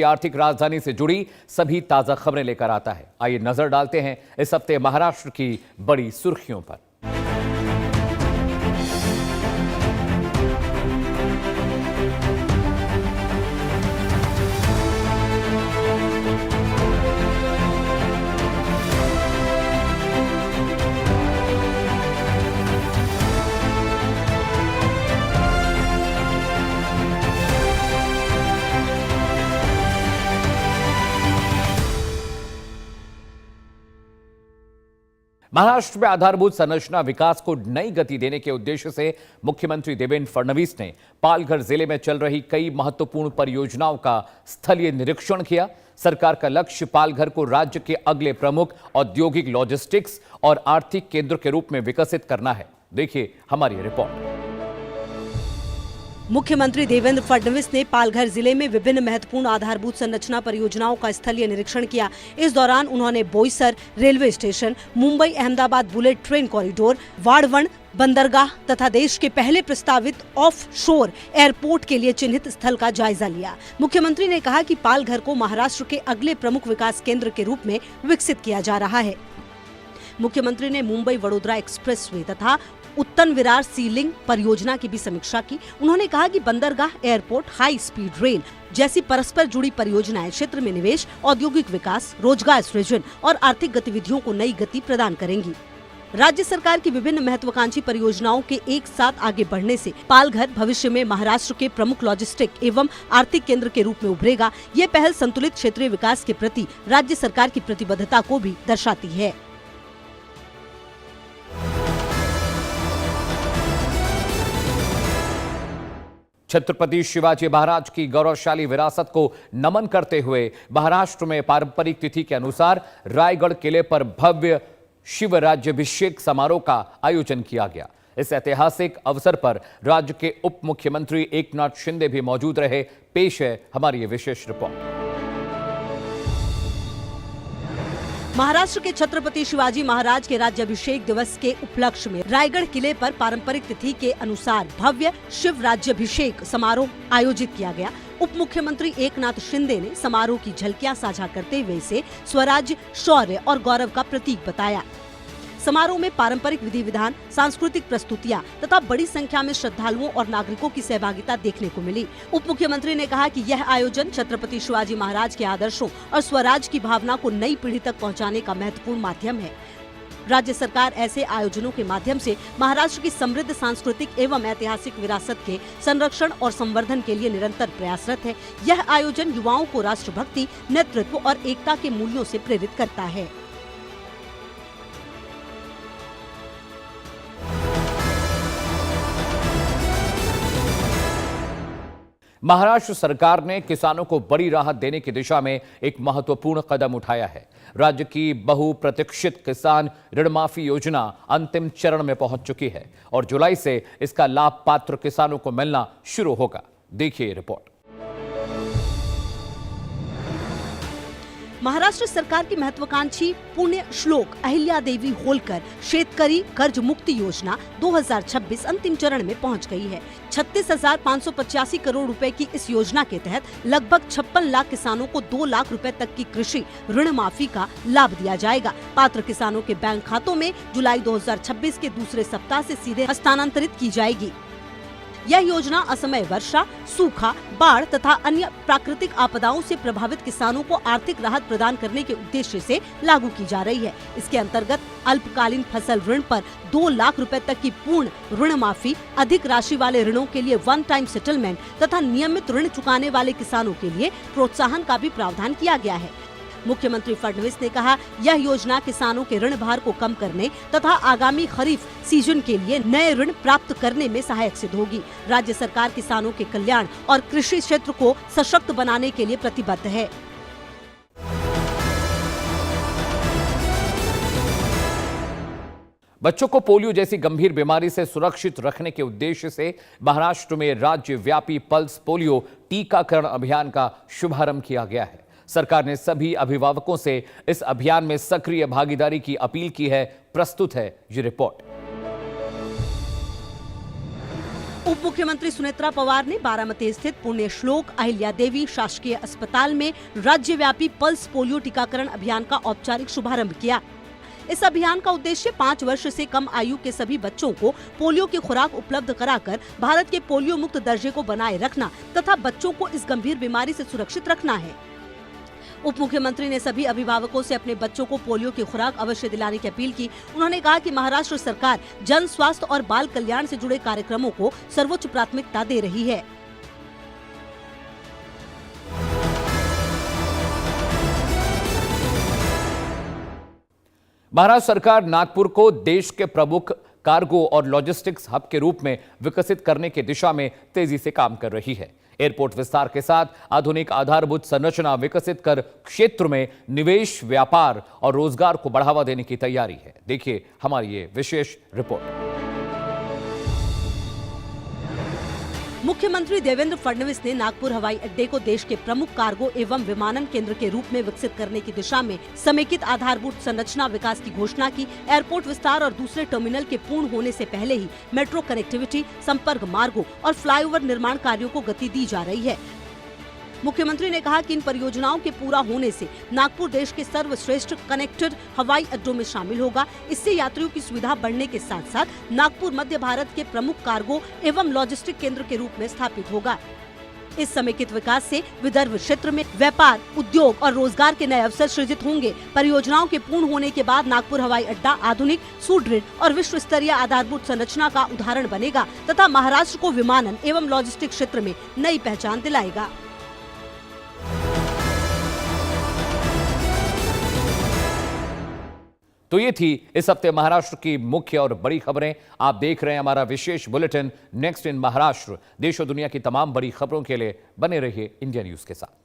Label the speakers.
Speaker 1: आर्थिक राजधानी से जुड़ी सभी ताजा खबरें लेकर आता है। आइए नजर डालते हैं इस हफ्ते महाराष्ट्र की बड़ी सुर्खियों पर। महाराष्ट्र में आधारभूत संरचना विकास को नई गति देने के उद्देश्य से मुख्यमंत्री देवेंद्र फडणवीस ने पालघर जिले में चल रही कई महत्वपूर्ण परियोजनाओं का स्थलीय निरीक्षण किया। सरकार का लक्ष्य पालघर को राज्य के अगले प्रमुख औद्योगिक, लॉजिस्टिक्स और आर्थिक केंद्र के रूप में विकसित करना है। देखिए हमारी रिपोर्ट।
Speaker 2: मुख्यमंत्री देवेंद्र फडणवीस ने पालघर जिले में विभिन्न महत्वपूर्ण आधारभूत संरचना परियोजनाओं का स्थलीय निरीक्षण किया। इस दौरान उन्होंने Boisar railway station, Mumbai Ahmedabad bullet train corridor, Vadhavan बंदरगाह तथा देश के पहले प्रस्तावित ऑफ शोर एयरपोर्ट के लिए चिन्हित स्थल का जायजा लिया। मुख्यमंत्री ने कहा कि पालघर को महाराष्ट्र के अगले प्रमुख विकास केंद्र के रूप में विकसित किया जा रहा है। मुख्यमंत्री ने मुंबई वडोदरा एक्सप्रेसवे तथा उत्तन विरार सी लिंक परियोजना की भी समीक्षा की। उन्होंने कहा कि बंदरगाह, एयरपोर्ट, हाई स्पीड रेल जैसी परस्पर जुड़ी परियोजनाएं क्षेत्र में निवेश, औद्योगिक विकास, रोजगार सृजन और आर्थिक गतिविधियों को नई गति प्रदान करेंगी। राज्य सरकार की विभिन्न महत्वाकांक्षी परियोजनाओं के एक साथ आगे बढ़ने से पालघर भविष्य में महाराष्ट्र के प्रमुख लॉजिस्टिक एवं आर्थिक केंद्र के रूप में उभरेगा। ये पहल संतुलित क्षेत्रीय विकास के प्रति राज्य सरकार की प्रतिबद्धता को भी दर्शाती है।
Speaker 1: छत्रपति शिवाजी महाराज की गौरवशाली विरासत को नमन करते हुए महाराष्ट्र में पारंपरिक तिथि के अनुसार रायगढ़ किले पर भव्य शिव राज्याभिषेक समारोह का आयोजन किया गया। इस ऐतिहासिक अवसर पर राज्य के उप मुख्यमंत्री एकनाथ शिंदे भी मौजूद रहे। पेश है हमारी ये विशेष रिपोर्ट।
Speaker 2: महाराष्ट्र के छत्रपति शिवाजी महाराज के राज्याभिषेक दिवस के उपलक्ष्य में रायगढ़ किले पर पारंपरिक तिथि के अनुसार भव्य शिव राज्याभिषेक समारोह आयोजित किया गया। उप मुख्यमंत्री एकनाथ शिंदे ने समारोह की झलकियां साझा करते हुए इसे स्वराज्य, शौर्य और गौरव का प्रतीक बताया। समारोह में पारंपरिक विधि विधान, सांस्कृतिक प्रस्तुतियां तथा बड़ी संख्या में श्रद्धालुओं और नागरिकों की सहभागिता देखने को मिली। उप मुख्यमंत्री ने कहा कि यह आयोजन छत्रपति शिवाजी महाराज के आदर्शों और स्वराज की भावना को नई पीढ़ी तक पहुंचाने का महत्वपूर्ण माध्यम है। राज्य सरकार ऐसे आयोजनों के माध्यम से महाराष्ट्र की समृद्ध सांस्कृतिक एवं ऐतिहासिक विरासत के संरक्षण और संवर्धन के लिए निरंतर प्रयासरत है। यह आयोजन युवाओं को राष्ट्रभक्ति, नेतृत्व और एकता के मूल्यों से प्रेरित करता है।
Speaker 1: महाराष्ट्र सरकार ने किसानों को बड़ी राहत देने की दिशा में एक महत्वपूर्ण कदम उठाया है। राज्य की बहुप्रतीक्षित किसान ऋण माफी योजना अंतिम चरण में पहुंच चुकी है और जुलाई से इसका लाभ पात्र किसानों को मिलना शुरू होगा। देखिए रिपोर्ट।
Speaker 2: महाराष्ट्र सरकार की महत्वाकांक्षी पुण्य श्लोक अहिल्या देवी होलकर शेतकरी कर्ज मुक्ति योजना 2026 अंतिम चरण में पहुंच गई है। 36,585 करोड़ रुपए की इस योजना के तहत लगभग 56 लाख किसानों को 2 लाख रुपए तक की कृषि ऋण माफी का लाभ दिया जाएगा। पात्र किसानों के बैंक खातों में जुलाई 2026 के दूसरे सप्ताह से सीधे हस्तांतरित की जाएगी। यह योजना असमय वर्षा, सूखा, बाढ़ तथा अन्य प्राकृतिक आपदाओं से प्रभावित किसानों को आर्थिक राहत प्रदान करने के उद्देश्य से लागू की जा रही है। इसके अंतर्गत अल्पकालीन फसल ऋण पर 2 लाख रुपए तक की पूर्ण ऋण माफी, अधिक राशि वाले ऋणों के लिए वन टाइम सेटलमेंट तथा नियमित ऋण चुकाने वाले किसानों के लिए प्रोत्साहन का भी प्रावधान किया गया है। मुख्यमंत्री फडणवीस ने कहा, यह योजना किसानों के ऋण भार को कम करने तथा आगामी खरीफ सीजन के लिए नए ऋण प्राप्त करने में सहायक सिद्ध होगी। राज्य सरकार किसानों के कल्याण और कृषि क्षेत्र को सशक्त बनाने के लिए प्रतिबद्ध है।
Speaker 1: बच्चों को पोलियो जैसी गंभीर बीमारी से सुरक्षित रखने के उद्देश्य से महाराष्ट्र में राज्यव्यापी पल्स पोलियो टीकाकरण अभियान का शुभारंभ किया गया है। सरकार ने सभी अभिभावकों से इस अभियान में सक्रिय भागीदारी की अपील की है। प्रस्तुत है ये रिपोर्ट।
Speaker 2: उप मुख्यमंत्री सुनेत्रा पवार ने बारामती स्थित पुण्य श्लोक अहिल्या देवी शासकीय अस्पताल में राज्यव्यापी पल्स पोलियो टीकाकरण अभियान का औपचारिक शुभारंभ किया। इस अभियान का उद्देश्य 5 वर्ष से कम आयु के सभी बच्चों को पोलियो की खुराक उपलब्ध कराकर भारत के पोलियो मुक्त दर्जे को बनाए रखना तथा बच्चों को इस गंभीर बीमारी से सुरक्षित रखना है। उप मुख्यमंत्री ने सभी अभिभावकों से अपने बच्चों को पोलियो की खुराक अवश्य दिलाने की अपील की। उन्होंने कहा कि महाराष्ट्र सरकार जन स्वास्थ्य और बाल कल्याण से जुड़े कार्यक्रमों को सर्वोच्च प्राथमिकता दे रही है।
Speaker 1: महाराष्ट्र सरकार नागपुर को देश के प्रमुख कार्गो और लॉजिस्टिक्स हब के रूप में विकसित करने की दिशा में तेजी से काम कर रही है। एयरपोर्ट विस्तार के साथ आधुनिक आधारभूत संरचना विकसित कर क्षेत्र में निवेश, व्यापार और रोजगार को बढ़ावा देने की तैयारी है। देखिए हमारी ये विशेष रिपोर्ट।
Speaker 2: मुख्यमंत्री देवेंद्र फडणवीस ने नागपुर हवाई अड्डे को देश के प्रमुख कार्गो एवं विमानन केंद्र के रूप में विकसित करने की दिशा में समेकित आधारभूत संरचना विकास की घोषणा की। एयरपोर्ट विस्तार और दूसरे टर्मिनल के पूर्ण होने से पहले ही मेट्रो कनेक्टिविटी, संपर्क मार्गों और फ्लाईओवर निर्माण कार्यों को गति दी जा रही है। मुख्यमंत्री ने कहा कि इन परियोजनाओं के पूरा होने से नागपुर देश के सर्वश्रेष्ठ कनेक्टेड हवाई अड्डों में शामिल होगा। इससे यात्रियों की सुविधा बढ़ने के साथ साथ नागपुर मध्य भारत के प्रमुख कार्गो एवं लॉजिस्टिक केंद्र के रूप में स्थापित होगा। इस समेकित विकास से विदर्भ क्षेत्र में व्यापार, उद्योग और रोजगार के नए अवसर सृजित होंगे। परियोजनाओं के पूर्ण होने के बाद नागपुर हवाई अड्डा आधुनिक, सुदृढ़ और विश्व स्तरीय आधारभूत संरचना का उदाहरण बनेगा तथा महाराष्ट्र को विमानन एवं लॉजिस्टिक क्षेत्र में नई पहचान दिलाएगा।
Speaker 1: तो ये थी इस हफ्ते महाराष्ट्र की मुख्य और बड़ी खबरें। आप देख रहे हैं हमारा विशेष बुलेटिन नेक्स्ट इन महाराष्ट्र। देश और दुनिया की तमाम बड़ी खबरों के लिए बने रहिए इंडिया न्यूज के साथ।